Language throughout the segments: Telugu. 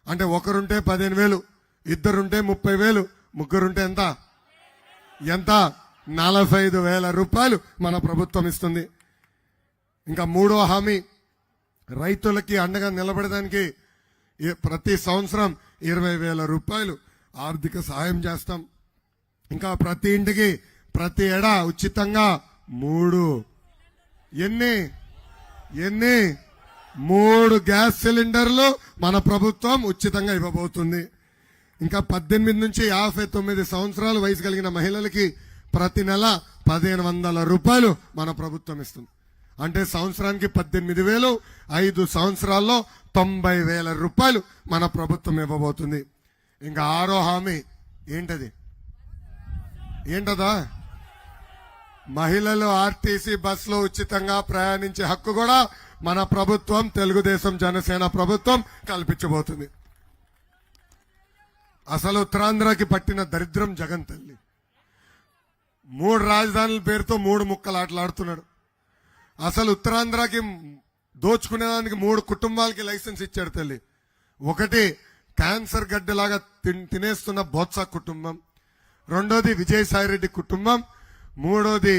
అంటే ఒకరుంటే 15,000, ఇద్దరుంటే 30,000, ముగ్గురుంటే ఎంత 45,000 రూపాయలు మన ప్రభుత్వం ఇస్తుంది. ఇంకా మూడో హామీ, రైతులకి అండగా నిలబడడానికి ప్రతి సంవత్సరం 20,000 రూపాయలు ఆర్థిక సహాయం చేస్తాం. ఇంకా ప్రతి ఇంటికి ప్రతి ఏడా ఉచితంగా 3 గ్యాస్ సిలిండర్లు మన ప్రభుత్వం ఉచితంగా ఇవ్వబోతుంది. ఇంకా 18 నుంచి 59 సంవత్సరాల వయసు కలిగిన మహిళలకి ప్రతి నెల 1,500 రూపాయలు మన ప్రభుత్వం ఇస్తుంది. అంటే సంవత్సరానికి 18,000, 5 సంవత్సరాల్లో 90,000 రూపాయలు మన ప్రభుత్వం ఇవ్వబోతుంది. ఇంకా ఆరో హామీ ఏంటదా? మహిళలు ఆర్టీసీ బస్సులో ఉచితంగా ప్రయాణించే హక్కు కూడా మన ప్రభుత్వం, తెలుగుదేశం జనసేన ప్రభుత్వం కల్పించబోతుంది. అసలు ఉత్తరాంధ్రకి పట్టిన దరిద్రం జగన్ తల్లి 3 రాజధానుల పేరుతో 3 ముక్కలు ఆటలాడుతున్నాడు. అసలు ఉత్తరాంధ్రకి దోచుకునేదానికి 3 కుటుంబాలకి లైసెన్స్ ఇచ్చాడు తల్లి. ఒకటి క్యాన్సర్ గడ్డలాగా తినేస్తున్న బొత్స కుటుంబం, రెండోది విజయసాయిరెడ్డి కుటుంబం, మూడోది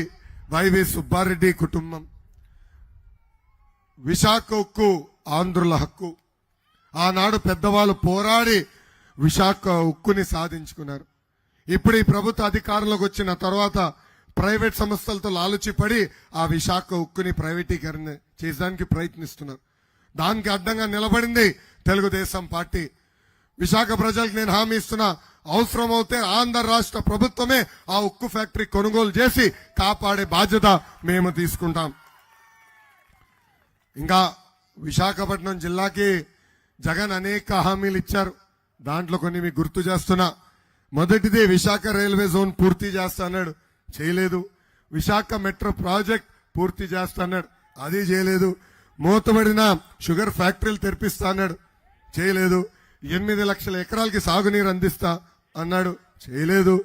వైవి సుబ్బారెడ్డి కుటుంబం. విశాఖ ఉక్కు ఆంధ్రుల హక్కు. ఆనాడు పెద్దవాళ్ళు పోరాడి విశాఖ ఉక్కుని సాధించుకున్నారు. ఇప్పుడు ఈ ప్రభుత్వ అధికారంలోకి వచ్చిన తర్వాత ప్రైవేట్ సంస్థలతో లాలుచిపడి ఆ విశాఖ ఉక్కుని ప్రైవేటీకరణ చేయడానికి ప్రయత్నిస్తున్నారు. దానికి అడ్డంగా నిలబడింది తెలుగుదేశం పార్టీ. విశాఖ ప్రజలకు నేను హామీ ఇస్తున్నా, అవసరమైతే ఆంధ్ర రాష్ట్ర ప్రభుత్వమే ఆ ఉక్కు ఫ్యాక్టరీ కొనుగోలు చేసి కాపాడే బాధ్యత మేము తీసుకుంటాం. ఇంకా విశాఖపట్నం జిల్లాకి జగన్ అనేక హామీలు ఇచ్చారు. దాంట్లో కొన్ని మీకు గుర్తు చేస్తున్నా. మొదటిది విశాఖ రైల్వే జోన్ పూర్తి చేస్తా అన్నాడు, చేయలేదు. విశాఖ మెట్రో ప్రాజెక్ట్ పూర్తి చేస్తా అన్నాడు, అది చేయలేదు. మూతబడిన షుగర్ ఫ్యాక్టరీలు తెరిపిస్తా అన్నాడు, చేయలేదు. 8 లక్షల ఎకరాలకి సాగునీరు అందిస్తా అన్నాడు, చేయలేదు.